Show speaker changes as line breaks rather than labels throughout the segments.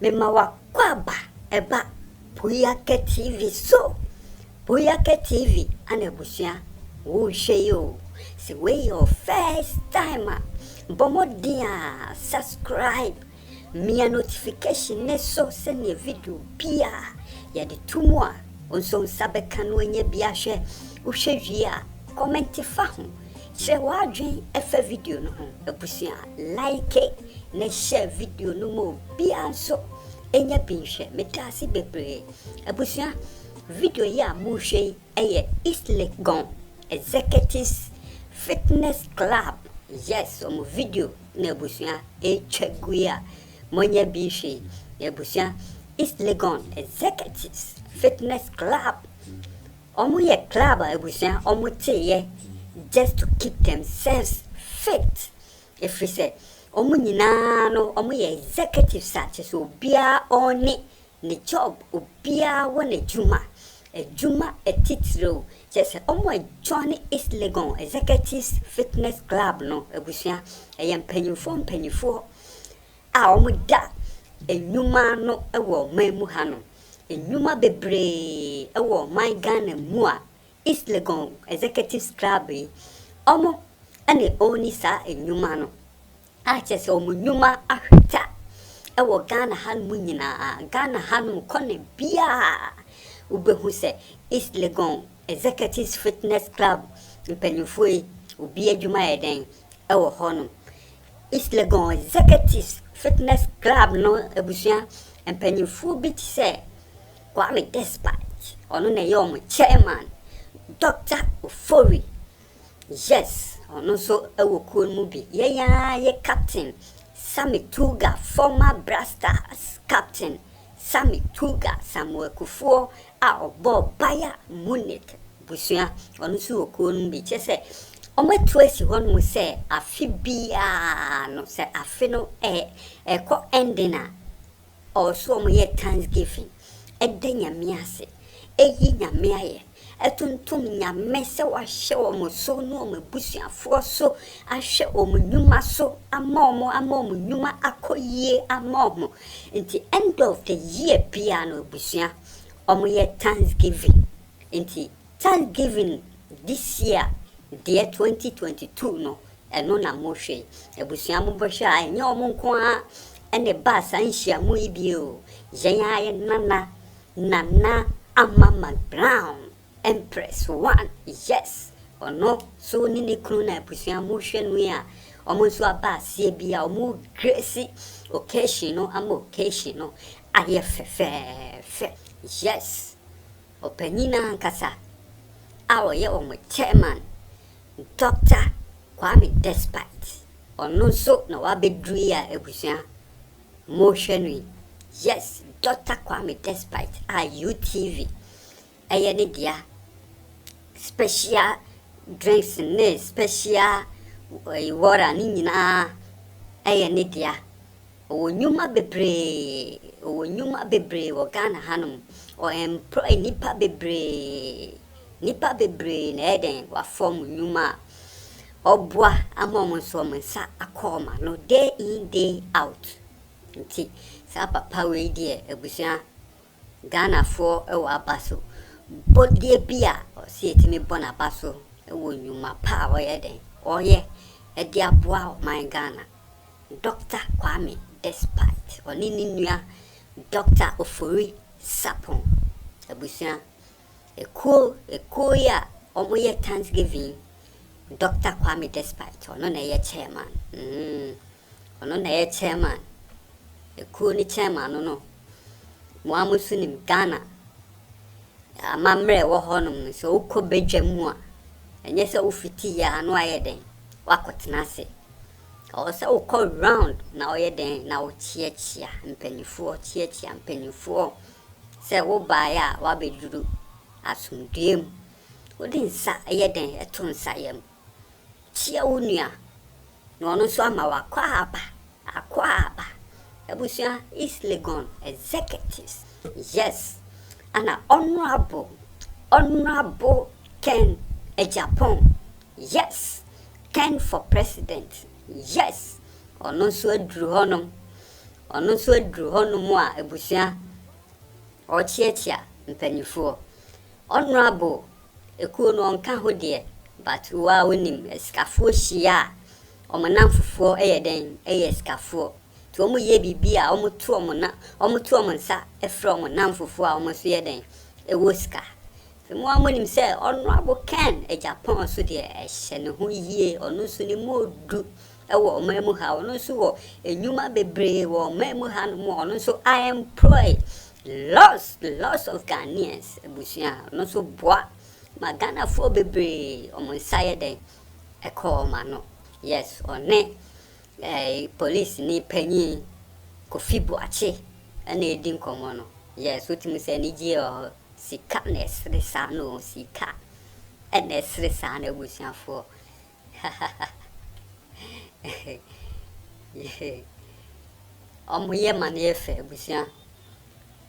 mema wakwaba eba Puyaka TV so Puyaka TV anebusua wo hweyo se we your first time bomodia subscribe mia notification ne so send your video bia ya de tumwa onso sabeka no anya bia hwe wo hwewia comment fa ho se wadwen efa video no ho abusua like ne share video no mo bia so enya binhwe metasi bebre abusua video ya mo hwe eye Est Lgn Exec Fitness Club. Yes, omo video na abusua echagua monya binhwe abusua Est Lgn Exec Fitness Club. Omo ye club abusua omo teye just to keep themselves fit. If we say omo nyina no omo ye executive such so bia oni ne job obia wona ejuma etitro just omo join Est Lgn Executive Fitness Club no abusua empanyufo a omo da enyuma no ewo mamu ha no enyuma bebre ewo my Ghana mu a Est Lgn Executive Club omo ane oni sa enyuma no a chese omo nyuma ahweta ewo Ghana han mu nyina Ghana han kone bia ubehu se Est Lgn Executive Fitness Club mpanyufo obi adwuma eden ewo hono Est Lgn Executive Fitness Club no abusua mpanyufo bi tse Kwame dispatch ono na yom chairman Dr. Ofori. Yes, ono so ewo mu bi ye captain Sammy Tuga, former Blasters captain Sammy Tuga Samuel Kufuor a obo baya munit busua ono so mu bi chese omo twesi hon mu se afibia no se afino ko endina o so mo ye Thanksgiving edenya miase eyi nyame aye etuntum nyame se wa hye omo so no omo busuafo so ahye omo nyuma so amomo nyuma akoyie amomo nti end of the year bia no busua omo ye Thanksgiving nti Thanksgiving this year the 2022 no eno na mo hwe ebusua mo bohwa anya omo nko a ene ba sanhia mo ibio yenya ye nana ama Mcbrown Empress 1. Yes, ono so ni ne kunu na abusua mo hwe no ya omo so aba se bia omo grace occasion no ama occasion no aye fe. Yes, openina nkasa awo ye omo chairman Dr. Kwame despite ono so na wa bedru ya abusua mo hwe no. Yes, Dr. Kwame despite UTV ayene dia special drinks ne special water ni nyina ayene dia onyuma bebre wo Ghana hanum o employ nipa bebre na eden wa form nyuma obwa amom so mensa akoma no day in day out nti sa papa we die ebusua Ghana for ewo abaso bodie bia o si etimi bona abaso ewo nyuma pa oye edi aboa o my Ghana Dr. Kwame despite onini nua Dr. Ofori sapon ebusua eko ya omo ye Thanksgiving Dr. Kwame despite ono na ye chairman eko ni chairman no mo amusunim Ghana amamre wo honum so ukọ bedwamu a enye se ufiti ya no ayeden wakotena se o se ukọ round na oyeden na o chiachia mpanifo se wo ba ya wa beduru asumdiem odin sa ayeden etonsa yam chia onua no no so ama wakwa aba abusua Est Lgn executives. Yes, and honorable Ken Agyapong. Yes, Ken for president. Yes, ono so adru honom ono so aduru hono mu a ebusua o chiachia mpanifo honorable ekuo no onka ho de but wa wonim skafo hia omonamfofo eyeden skafo to omo ye bibia omo to omo na omo to omo nsa efro omonamfofo a omo so yeden ewoska mo amonim se honorable Ken Agyapong so de ehye ne ho yie ono so ni modu ewo omamu ha ono so wo enyuma bebre wo omamu ha no ono so I employ lots of Ghanaians ebusia ono so boa magana fo bebre omo nsaye den eko ma no yes one police ni panyi kofi boache ana edi nkomo no yes otimi se ni ji o sika nesresa no sika enesresa na ebusia fo omoye manefe ebusia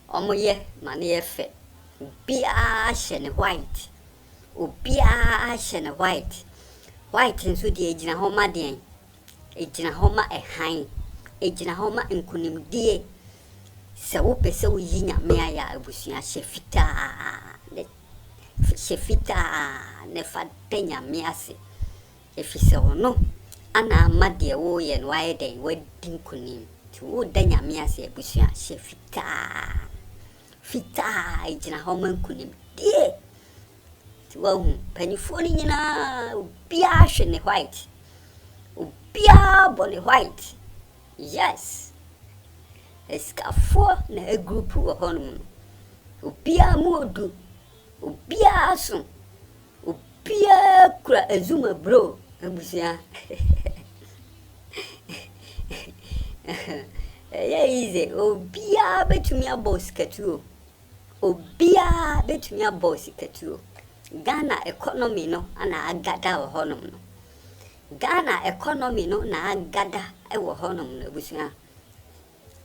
omoye manefe bia shene white obia shene white nso de ejina homa den ejina homa ehan ejina homa nkunimdie se wo pese wo yinya me aya ebusia shefita ne fa tenya me ase efise ono ana amade wo ye no aye den wadi nkunim ti wo danya me ase ebusia fita ejina homa nkunimdie wo panifo ni nyina obia hwene white obia bone white yes eskafo na a group wo honum obia modu obia aso obia kura azuma bro abusia easy obia betumi aboss katuo obia betumi aboss katuo Ghana economy no ana agada wo honum no Ghana economy no na agada e wo honum no ebusia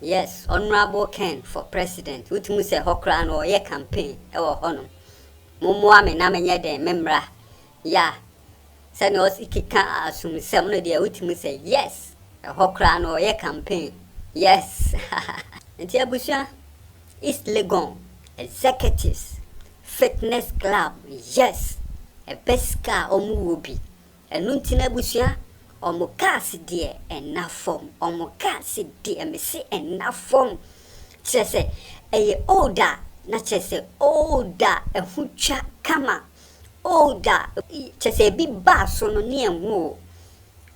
yes honorable Ken for president utimu se hokra no ye campaign e wo honum momo ame na menye den memra ya se no sikika asumsem no de utimu se yes hokra no ye campaign yes nti ebusia Est Lgn Exec Fitness Club yes a beska omuwobi enuntina busia omukasi de enafom omukasi de emese enafom chese eye older na chese older ehucha kama older chese bi baso no ne enwo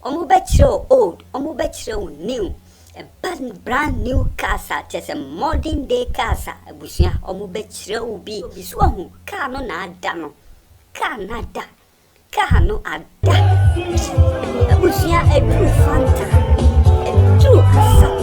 omubechiro old omubechiro new a brand new casa chese modern day casa ebusia omubechiro ubi biso hu ka no na ada no ka na da ka no ada ebusia edru fanta edru asa